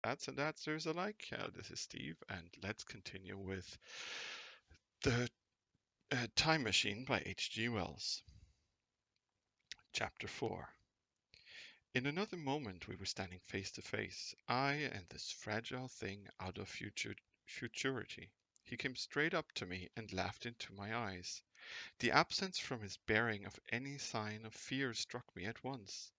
Dads and Dadsters alike. This is Steve, and let's continue with the Time Machine by H.G. Wells. Chapter 4. In another moment we were standing face to face, I and this fragile thing out of futurity. He came straight up to me and laughed into my eyes. The absence from his bearing of any sign of fear struck me at once.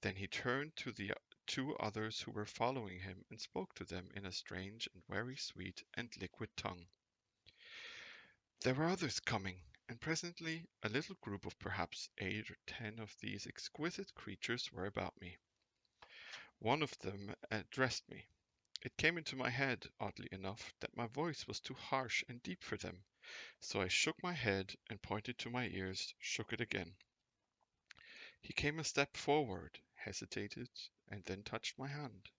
Then he turned to the two others who were following him and spoke to them in a strange and very sweet and liquid tongue. There were others coming, and presently a little group of perhaps 8 or 10 of these exquisite creatures were about me. One of them addressed me. It came into my head, oddly enough, that my voice was too harsh and deep for them, so I shook my head and pointed to my ears, shook it again. He came a step forward, hesitated, and then touched my hand.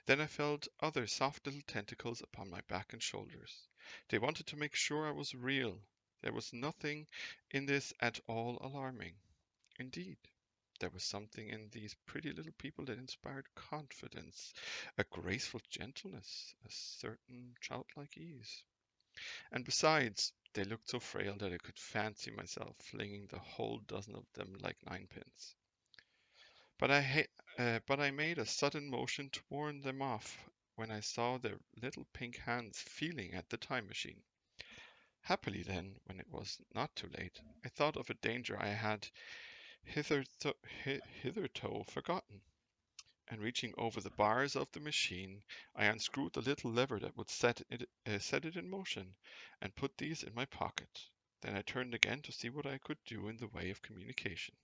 Then I felt other soft little tentacles upon my back and shoulders. They wanted to make sure I was real. There was nothing in this at all alarming. Indeed, there was something in these pretty little people that inspired confidence, a graceful gentleness, a certain childlike ease. And besides, they looked so frail that I could fancy myself flinging the whole dozen of them like ninepins. But I made a sudden motion to warn them off when I saw their little pink hands feeling at the time machine. Happily then, when it was not too late, I thought of a danger I had hitherto, hitherto forgotten, and reaching over the bars of the machine, I unscrewed the little lever that would set it in motion, and put these in my pocket. Then I turned again to see what I could do in the way of communication.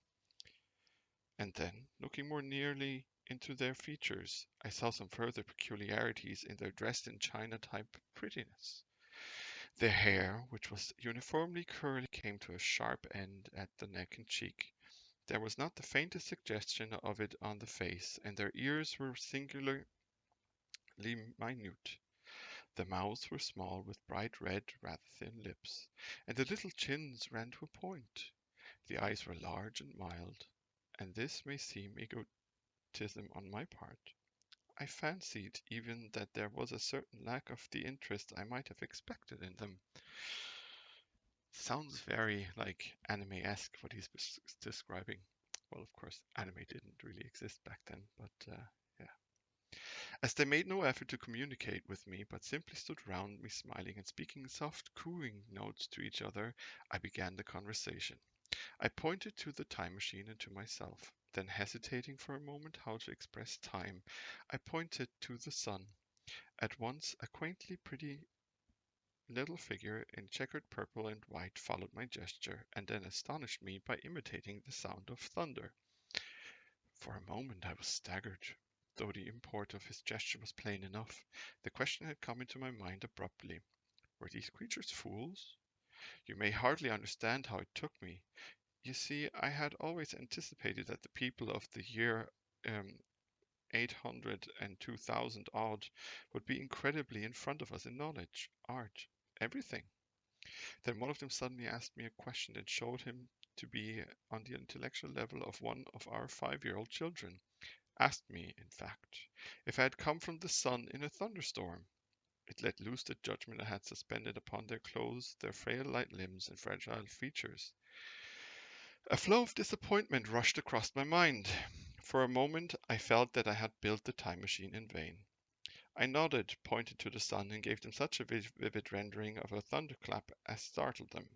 And then, looking more nearly into their features, I saw some further peculiarities in their dressed in China type prettiness. Their hair, which was uniformly curly, came to a sharp end at the neck and cheek. There was not the faintest suggestion of it on the face, and their ears were singularly minute. The mouths were small, with bright red, rather thin lips, and the little chins ran to a point. The eyes were large and mild, and this may seem egotism on my part. I fancied even that there was a certain lack of the interest I might have expected in them. Sounds very like anime-esque what he's describing. Well, of course, anime didn't really exist back then, but yeah. As they made no effort to communicate with me, but simply stood round me smiling and speaking soft cooing notes to each other, I began the conversation. I pointed to the time machine and to myself. Then, hesitating for a moment how to express time, I pointed to the sun. At once a quaintly pretty little figure in checkered purple and white followed my gesture, and then astonished me by imitating the sound of thunder. For a moment I was staggered, though the import of his gesture was plain enough. The question had come into my mind abruptly. Were these creatures fools? You may hardly understand how it took me. You see, I had always anticipated that the people of the year 800 and 2000 odd would be incredibly in front of us in knowledge, art, everything. Then one of them suddenly asked me a question that showed him to be on the intellectual level of one of our 5-year-old children. Asked me, in fact, if I had come from the sun in a thunderstorm. It let loose the judgment I had suspended upon their clothes, their frail light limbs and fragile features. A flow of disappointment rushed across my mind. For a moment I felt that I had built the time machine in vain. I nodded, pointed to the sun, and gave them such a vivid rendering of a thunderclap as startled them.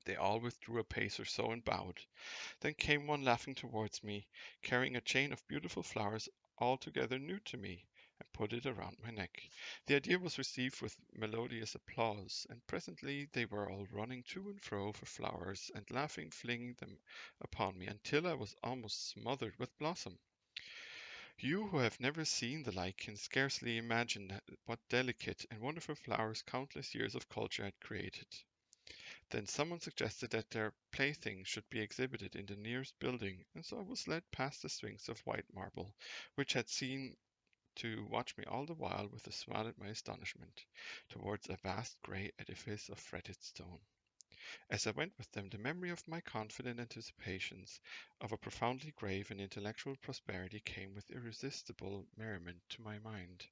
They all withdrew a pace or so and bowed. Then came one laughing towards me, carrying a chain of beautiful flowers altogether new to me, and put it around my neck. The idea was received with melodious applause, and presently they were all running to and fro for flowers, and laughing, flinging them upon me, until I was almost smothered with blossom. You who have never seen the like can scarcely imagine what delicate and wonderful flowers countless years of culture had created. Then someone suggested that their playthings should be exhibited in the nearest building, and so I was led past the sphinx of white marble, which had seemed to watch me all the while with a smile at my astonishment, towards a vast grey edifice of fretted stone. As I went with them, the memory of my confident anticipations of a profoundly grave and intellectual prosperity came with irresistible merriment to my mind.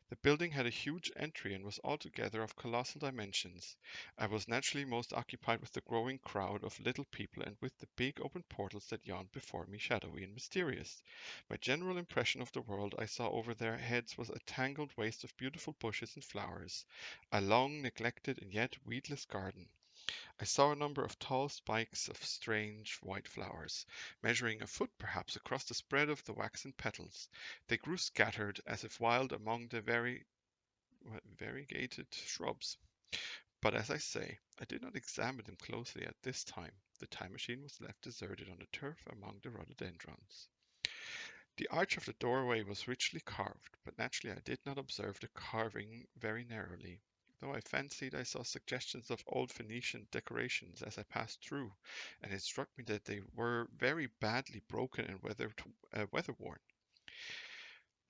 The building had a huge entry and was altogether of colossal dimensions. I was naturally most occupied with the growing crowd of little people and with the big open portals that yawned before me, shadowy and mysterious. My general impression of the world I saw over their heads was a tangled waste of beautiful bushes and flowers, a long neglected and yet weedless garden. I saw a number of tall spikes of strange white flowers, measuring a foot perhaps across the spread of the waxen petals. They grew scattered, as if wild, among the variegated shrubs. But as I say, I did not examine them closely at this time. The time machine was left deserted on the turf among the rhododendrons. The arch of the doorway was richly carved, but naturally I did not observe the carving very narrowly, though I fancied I saw suggestions of old Phoenician decorations as I passed through, and it struck me that they were very badly broken and weather-worn.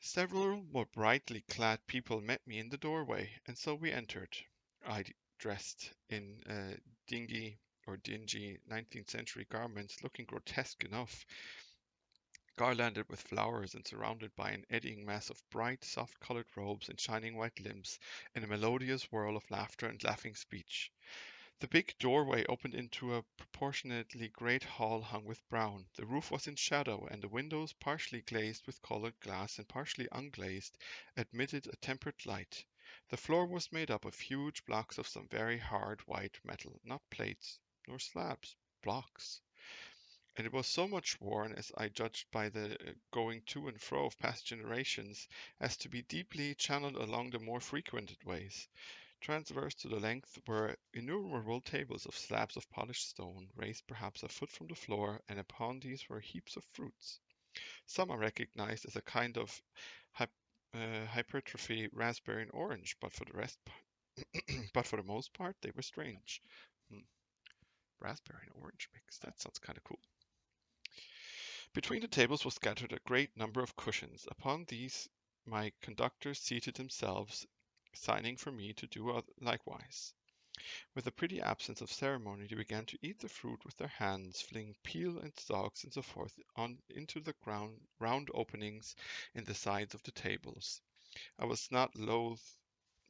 Several more brightly clad people met me in the doorway, and so we entered. I dressed in dingy 19th century garments, looking grotesque enough, garlanded with flowers and surrounded by an eddying mass of bright, soft-colored robes and shining white limbs, in a melodious whirl of laughter and laughing speech. The big doorway opened into a proportionately great hall hung with brown. The roof was in shadow, and the windows, partially glazed with colored glass and partially unglazed, admitted a tempered light. The floor was made up of huge blocks of some very hard white metal, not plates, nor slabs, blocks. And it was so much worn, as I judged by the going to and fro of past generations, as to be deeply channeled along the more frequented ways. Transverse to the length were innumerable tables of slabs of polished stone, raised perhaps a foot from the floor, and upon these were heaps of fruits. Some I recognized as a kind of hypertrophy raspberry and orange, but for the rest, but for the most part, they were strange. Hmm. Raspberry and orange mix. That sounds kind of cool. Between the tables was scattered a great number of cushions. Upon these my conductors seated themselves, signing for me to do likewise. With a pretty absence of ceremony, they began to eat the fruit with their hands, fling peel and stalks and so forth on into the round openings in the sides of the tables. I was not loath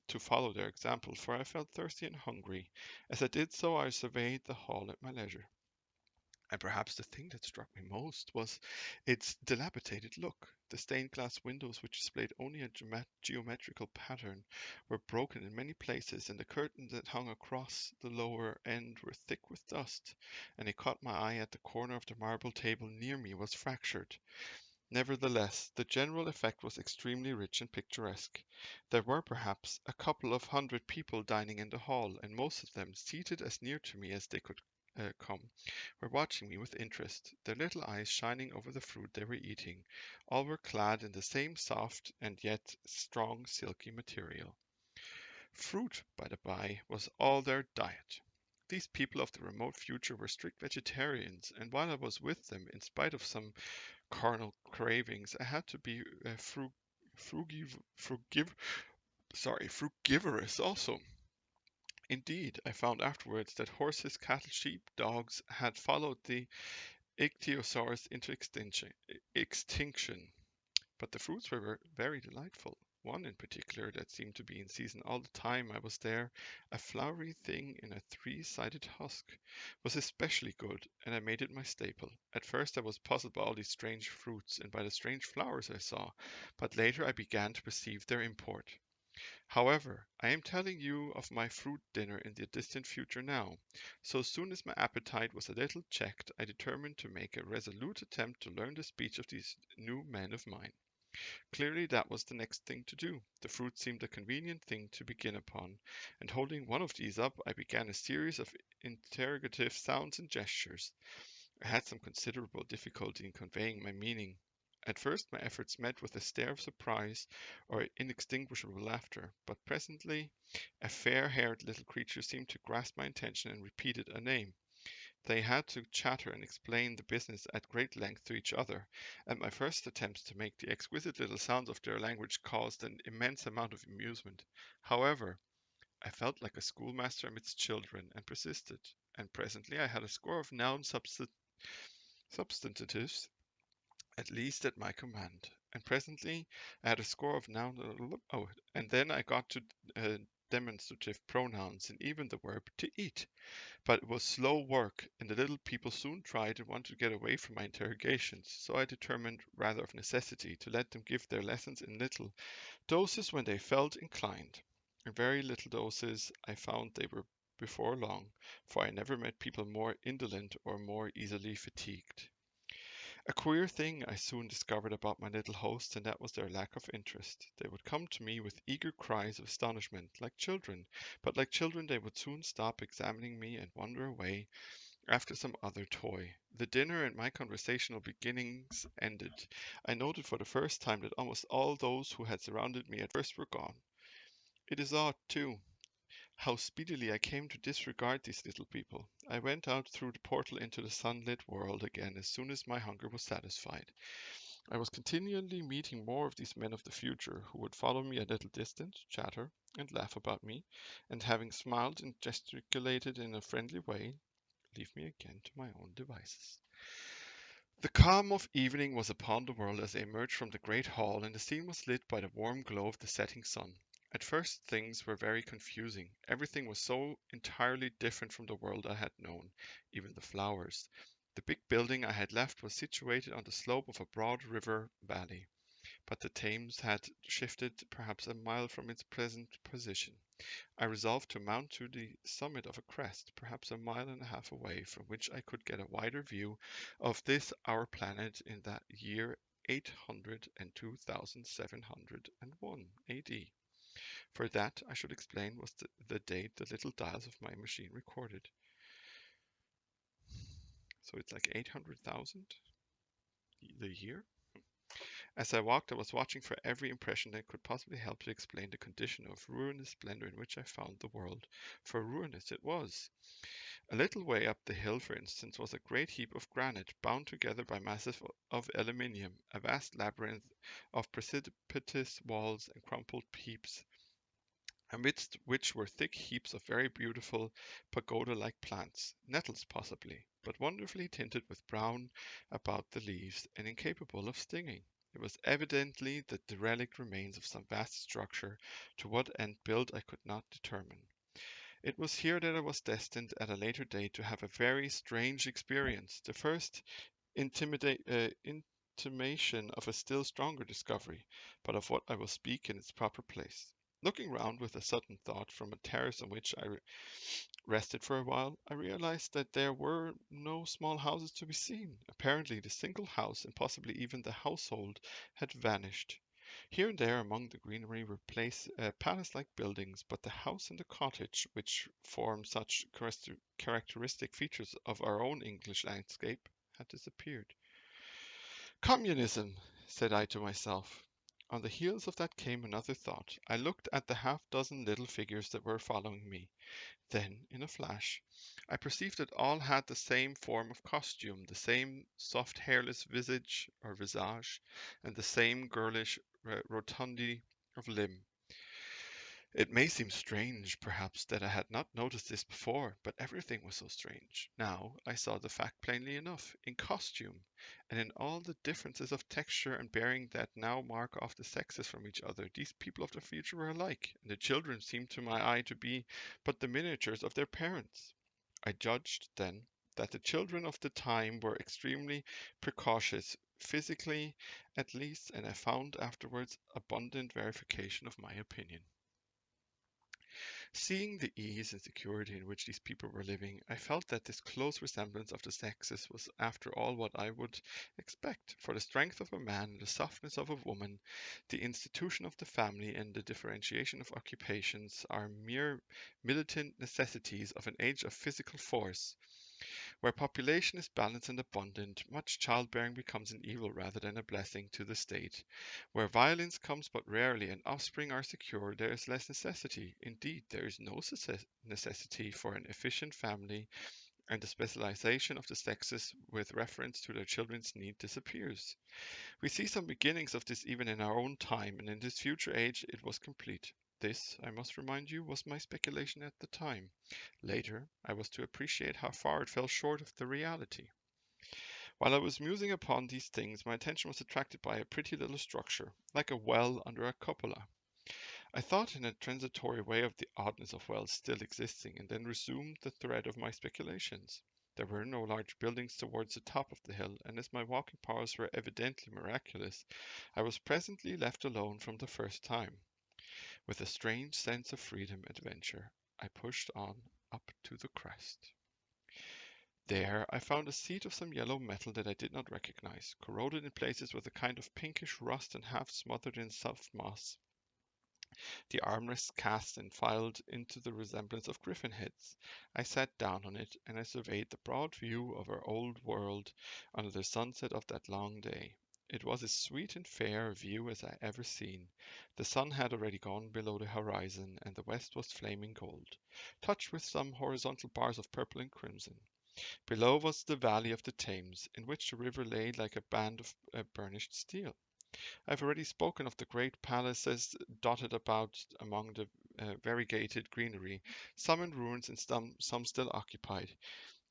to follow their example, for I felt thirsty and hungry. As I did so, I surveyed the hall at my leisure. And perhaps the thing that struck me most was its dilapidated look. The stained glass windows, which displayed only a geometrical pattern, were broken in many places, and the curtains that hung across the lower end were thick with dust, and it caught my eye at the corner of the marble table near me was fractured. Nevertheless, the general effect was extremely rich and picturesque. There were perhaps a couple of hundred people dining in the hall, and most of them, seated as near to me as they could come, were watching me with interest, their little eyes shining over the fruit they were eating. All were clad in the same soft and yet strong silky material. Fruit, by the by, was all their diet. These people of the remote future were strict vegetarians, and while I was with them, in spite of some carnal cravings, I had to be frugivorous also. Indeed, I found afterwards that horses, cattle, sheep, dogs had followed the ichthyosaurs into extinction. But the fruits were very delightful. One in particular that seemed to be in season all the time I was there, a flowery thing in a three-sided husk, was especially good, and I made it my staple. At first I was puzzled by all these strange fruits and by the strange flowers I saw, but later I began to perceive their import. However, I am telling you of my fruit dinner in the distant future now. So soon as my appetite was a little checked, I determined to make a resolute attempt to learn the speech of these new men of mine. Clearly that was the next thing to do. The fruit seemed a convenient thing to begin upon, and holding one of these up, I began a series of interrogative sounds and gestures. I had some considerable difficulty in conveying my meaning. At first my efforts met with a stare of surprise or inextinguishable laughter, but presently a fair-haired little creature seemed to grasp my intention and repeated a name. They had to chatter and explain the business at great length to each other, and my first attempts to make the exquisite little sounds of their language caused an immense amount of amusement. However, I felt like a schoolmaster amidst children and persisted, and presently I had a score of noun substantives at least at my command. And presently I had a score of noun. And then I got to demonstrative pronouns and even the verb to eat. But it was slow work, and the little people soon tried and wanted to get away from my interrogations, so I determined, rather of necessity, to let them give their lessons in little doses when they felt inclined. In very little doses I found they were before long, for I never met people more indolent or more easily fatigued. A queer thing I soon discovered about my little hosts, and that was their lack of interest. They would come to me with eager cries of astonishment, like children, but like children they would soon stop examining me and wander away after some other toy. The dinner and my conversational beginnings ended. I noted for the first time that almost all those who had surrounded me at first were gone. It is odd, too, how speedily I came to disregard these little people. I went out through the portal into the sunlit world again as soon as my hunger was satisfied. I was continually meeting more of these men of the future, who would follow me a little distance, chatter, and laugh about me, and having smiled and gesticulated in a friendly way, leave me again to my own devices. The calm of evening was upon the world as I emerged from the great hall, and the scene was lit by the warm glow of the setting sun. At first things were very confusing. Everything was so entirely different from the world I had known, even the flowers. The big building I had left was situated on the slope of a broad river valley, but the Thames had shifted perhaps a mile from its present position. I resolved to mount to the summit of a crest, perhaps a mile and a half away, from which I could get a wider view of this our planet in that year 802,701 AD. For that, I should explain, was the date the little dials of my machine recorded. So it's like 800,000 the year. As I walked, I was watching for every impression that could possibly help to explain the condition of ruinous splendor in which I found the world. For ruinous it was. A little way up the hill, for instance, was a great heap of granite, bound together by masses of aluminium, a vast labyrinth of precipitous walls and crumpled heaps, amidst which were thick heaps of very beautiful pagoda-like plants, nettles possibly, but wonderfully tinted with brown about the leaves, and incapable of stinging. It was evidently the derelict remains of some vast structure, to what end built I could not determine. It was here that I was destined at a later date to have a very strange experience, the first intimation of a still stronger discovery, but of what I will speak in its proper place. Looking round with a sudden thought from a terrace on which I rested for a while, I realized that there were no small houses to be seen. Apparently, the single house, and possibly even the household, had vanished. Here and there among the greenery were palace-like buildings, but the house and the cottage, which form such characteristic features of our own English landscape, had disappeared. Communism, said I to myself. On the heels of that came another thought. I looked at the half-dozen little figures that were following me. Then, in a flash, I perceived that all had the same form of costume, the same soft hairless visage, and the same girlish rotundity of limb. It may seem strange, perhaps, that I had not noticed this before, but everything was so strange. Now I saw the fact plainly enough, in costume, and in all the differences of texture and bearing that now mark off the sexes from each other. These people of the future were alike, and the children seemed to my eye to be but the miniatures of their parents. I judged, then, that the children of the time were extremely precocious, physically at least, and I found afterwards abundant verification of my opinion. Seeing the ease and security in which these people were living, I felt that this close resemblance of the sexes was after all what I would expect, for the strength of a man and the softness of a woman, the institution of the family and the differentiation of occupations are mere militant necessities of an age of physical force. Where population is balanced and abundant, much childbearing becomes an evil rather than a blessing to the state. Where violence comes but rarely and offspring are secure, there is less necessity. Indeed, there is no necessity for an efficient family, and the specialization of the sexes with reference to their children's need disappears. We see some beginnings of this even in our own time, and in this future age it was complete. This, I must remind you, was my speculation at the time. Later, I was to appreciate how far it fell short of the reality. While I was musing upon these things, my attention was attracted by a pretty little structure, like a well under a cupola. I thought in a transitory way of the oddness of wells still existing, and then resumed the thread of my speculations. There were no large buildings towards the top of the hill, and as my walking powers were evidently miraculous, I was presently left alone from the first time. With a strange sense of freedom adventure, I pushed on up to the crest. There I found a seat of some yellow metal that I did not recognize, corroded in places with a kind of pinkish rust and half smothered in soft moss. The armrests cast and filed into the resemblance of griffin heads. I sat down on it, and I surveyed the broad view of our old world under the sunset of that long day. It was as sweet and fair a view as I ever seen. The sun had already gone below the horizon, and the west was flaming gold, touched with some horizontal bars of purple and crimson. Below was the valley of the Thames, in which the river lay like a band of burnished steel. I have already spoken of the great palaces dotted about among the variegated greenery, some in ruins and some still occupied.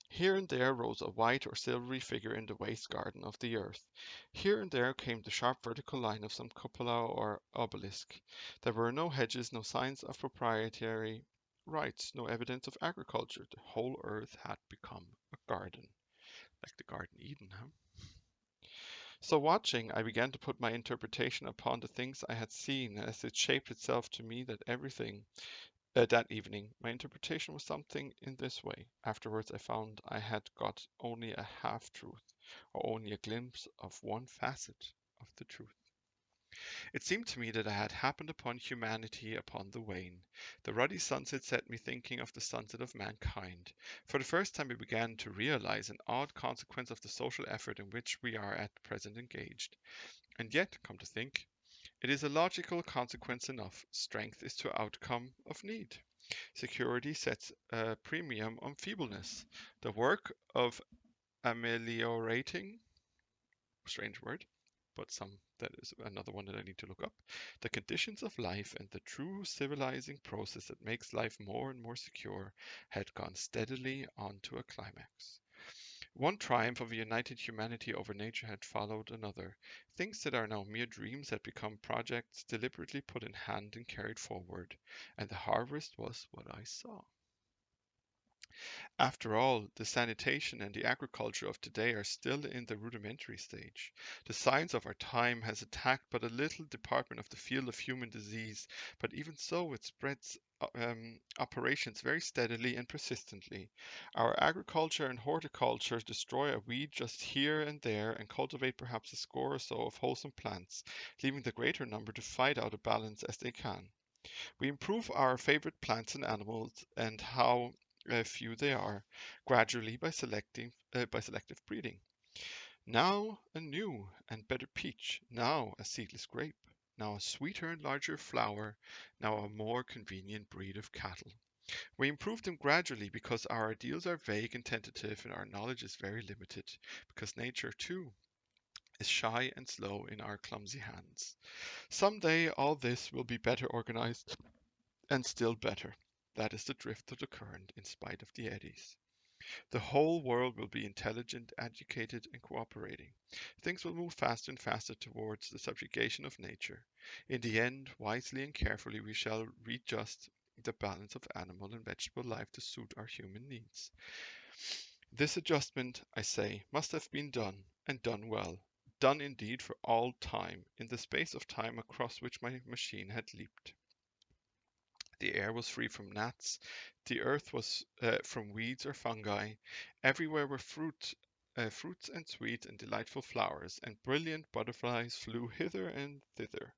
Here and there rose a white or silvery figure in the waste garden of the earth. Here and there came the sharp vertical line of some cupola or obelisk. There were no hedges, no signs of proprietary rights, no evidence of agriculture. The whole earth had become a garden, like the Garden Eden, huh? So watching, I began to put my interpretation upon the things I had seen as it shaped itself to me that evening. My interpretation was something in this way. Afterwards, I found I had got only a half truth, or only a glimpse of one facet of the truth. It seemed to me that I had happened upon humanity upon the wane. The ruddy sunset set me thinking of the sunset of mankind. For the first time I began to realize an odd consequence of the social effort in which we are at present engaged. And yet, come to think, it is a logical consequence enough. Strength is to outcome of need. Security sets a premium on feebleness. The work of ameliorating, strange word, but that is another one that I need to look up. The conditions of life and the true civilizing process that makes life more and more secure had gone steadily on to a climax. One triumph of a united humanity over nature had followed another. Things that are now mere dreams had become projects deliberately put in hand and carried forward, and the harvest was what I saw. After all, the sanitation and the agriculture of today are still in the rudimentary stage. The science of our time has attacked but a little department of the field of human disease, but even so it spreads operations very steadily and persistently. Our agriculture and horticulture destroy a weed just here and there and cultivate perhaps a score or so of wholesome plants, leaving the greater number to fight out a balance as they can. We improve our favorite plants and animals and how few they are, gradually by selective breeding. Now a new and better peach, now a seedless grape, now a sweeter and larger flower, now a more convenient breed of cattle. We improve them gradually because our ideals are vague and tentative and our knowledge is very limited, because nature, too, is shy and slow in our clumsy hands. Some day all this will be better organized and still better. That is the drift of the current in spite of the eddies. The whole world will be intelligent, educated, and cooperating. Things will move faster and faster towards the subjugation of nature. In the end, wisely and carefully, we shall readjust the balance of animal and vegetable life to suit our human needs. This adjustment, I say, must have been done, and done well. Done indeed for all time, in the space of time across which my machine had leaped. The air was free from gnats, the earth was from weeds or fungi. Everywhere were fruits and sweet and delightful flowers, and brilliant butterflies flew hither and thither.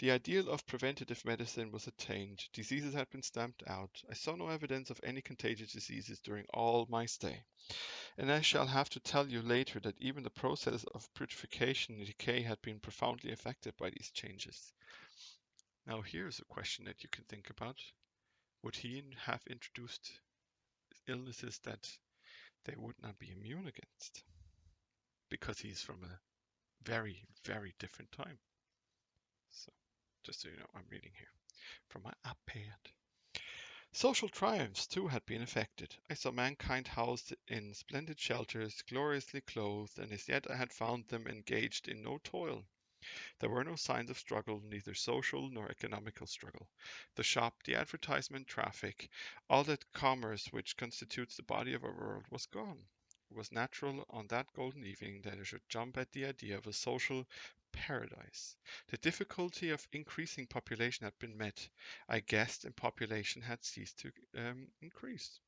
The ideal of preventive medicine was attained. Diseases had been stamped out. I saw no evidence of any contagious diseases during all my stay. And I shall have to tell you later that even the process of putrefaction and decay had been profoundly affected by these changes. Now here's a question that you can think about. Would he have introduced illnesses that they would not be immune against? Because he's from a very, very different time. So, just so you know, I'm reading here. from my iPad. Social triumphs, too, had been affected. I saw mankind housed in splendid shelters, gloriously clothed, and as yet I had found them engaged in no toil. There were no signs of struggle, neither social nor economical struggle. The shop, the advertisement, traffic, all that commerce which constitutes the body of our world was gone. It was natural on that golden evening that I should jump at the idea of a social paradise. The difficulty of increasing population had been met. I guessed, and population had ceased to increase.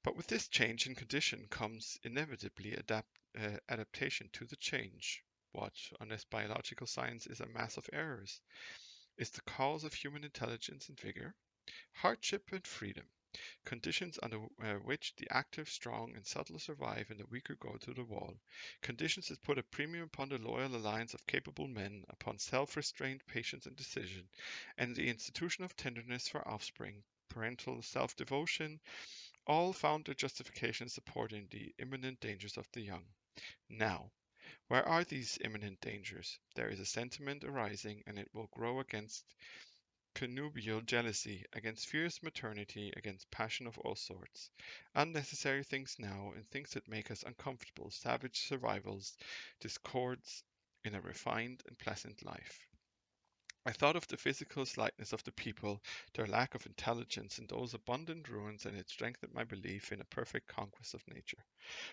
But with this change in condition comes inevitably adaptation to the change. What, unless biological science is a mass of errors, is the cause of human intelligence and vigor? Hardship and freedom, conditions under which the active, strong, and subtle survive and the weaker go to the wall. Conditions that put a premium upon the loyal alliance of capable men, upon self-restraint, patience, and decision, and the institution of tenderness for offspring, parental self-devotion, all found their justification and support in the imminent dangers of the young. Now, where are these imminent dangers? There is a sentiment arising, and it will grow against connubial jealousy, against fierce maternity, against passion of all sorts. Unnecessary things now, and things that make us uncomfortable, savage survivals, discords in a refined and pleasant life. I thought of the physical slightness of the people, their lack of intelligence, and those abundant ruins, and it strengthened my belief in a perfect conquest of nature.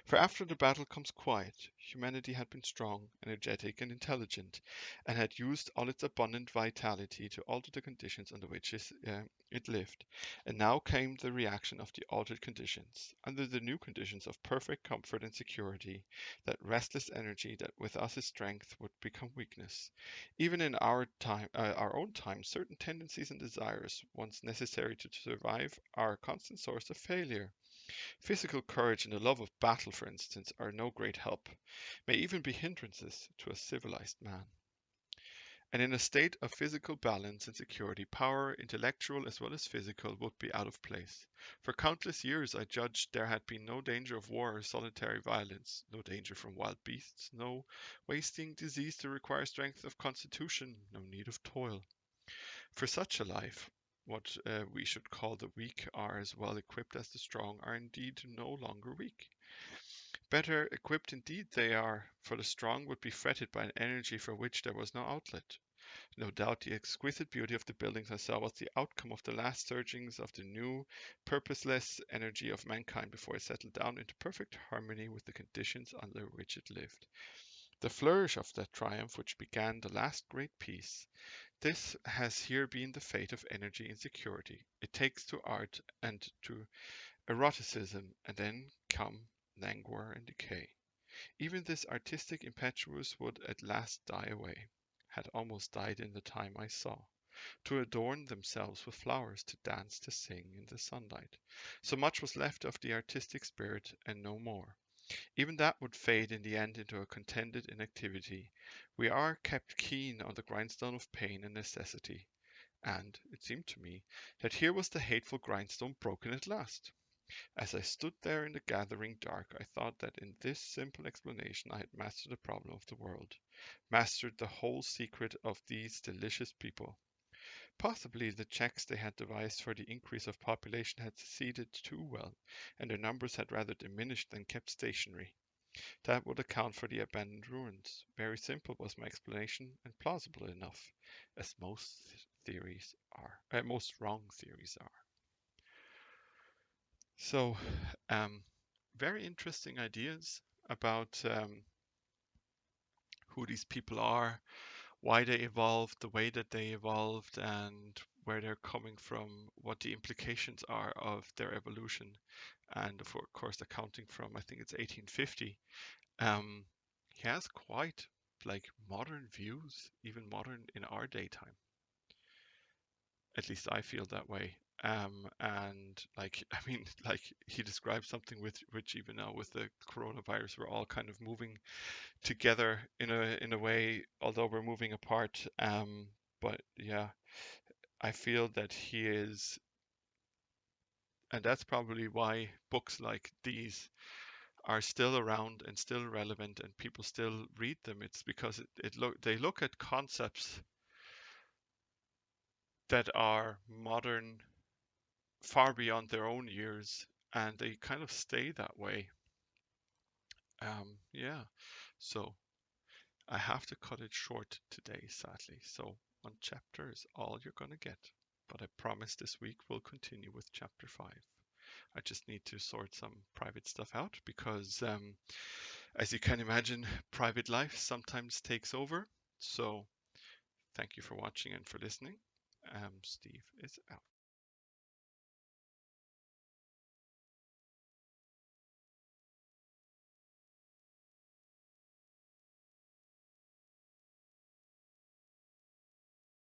For after the battle comes quiet. Humanity had been strong, energetic, and intelligent, and had used all its abundant vitality to alter the conditions under which it lived. And now came the reaction of the altered conditions. Under the new conditions of perfect comfort and security, that restless energy that with us is strength would become weakness. Even in our own time, certain tendencies and desires, once necessary to survive, are a constant source of failure. Physical courage and the love of battle, for instance, are no great help, may even be hindrances to a civilized man. And in a state of physical balance and security, power, intellectual as well as physical, would be out of place. For countless years I judged there had been no danger of war or solitary violence, no danger from wild beasts, no wasting disease to require strength of constitution, no need of toil. For such a life, what we should call the weak are as well equipped as the strong are indeed no longer weak. Better equipped indeed they are, for the strong would be fretted by an energy for which there was no outlet. No doubt the exquisite beauty of the buildings I saw was the outcome of the last surgings of the new, purposeless energy of mankind before it settled down into perfect harmony with the conditions under which it lived. The flourish of that triumph which began the last great peace. This has here been the fate of energy and security. It takes to art and to eroticism, and then come languor and decay. Even this artistic impetuous would at last die away, had almost died in the time I saw, to adorn themselves with flowers, to dance, to sing in the sunlight. So much was left of the artistic spirit, and no more. Even that would fade in the end into a contented inactivity. We are kept keen on the grindstone of pain and necessity. And it seemed to me that here was the hateful grindstone broken at last. As I stood there in the gathering dark, I thought that in this simple explanation I had mastered the problem of the world, mastered the whole secret of these delicious people. Possibly the checks they had devised for the increase of population had succeeded too well, and their numbers had rather diminished than kept stationary. That would account for the abandoned ruins. Very simple was my explanation, and plausible enough, as most wrong theories are. So, um, very interesting ideas about who these people are, why they evolved the way that they evolved, and where they're coming from, what the implications are of their evolution, and of course, accounting from, I think it's 1850. Um, he has quite like modern views, even modern in our daytime. At least I feel that way. And like, I mean, like he describes something with which even now with the coronavirus, we're all kind of moving together in a way, although we're moving apart. But yeah, I feel that he is, and that's probably why books like these are still around and still relevant, and people still read them. It's because they look at concepts that are modern, far beyond their own years, and they kind of stay that way. Yeah, so I have to cut it short today, sadly. So one chapter is all you're going to get. But I promise this week we'll continue with chapter 5. I just need to sort some private stuff out because, as you can imagine, private life sometimes takes over. So thank you for watching and for listening. Steve is out.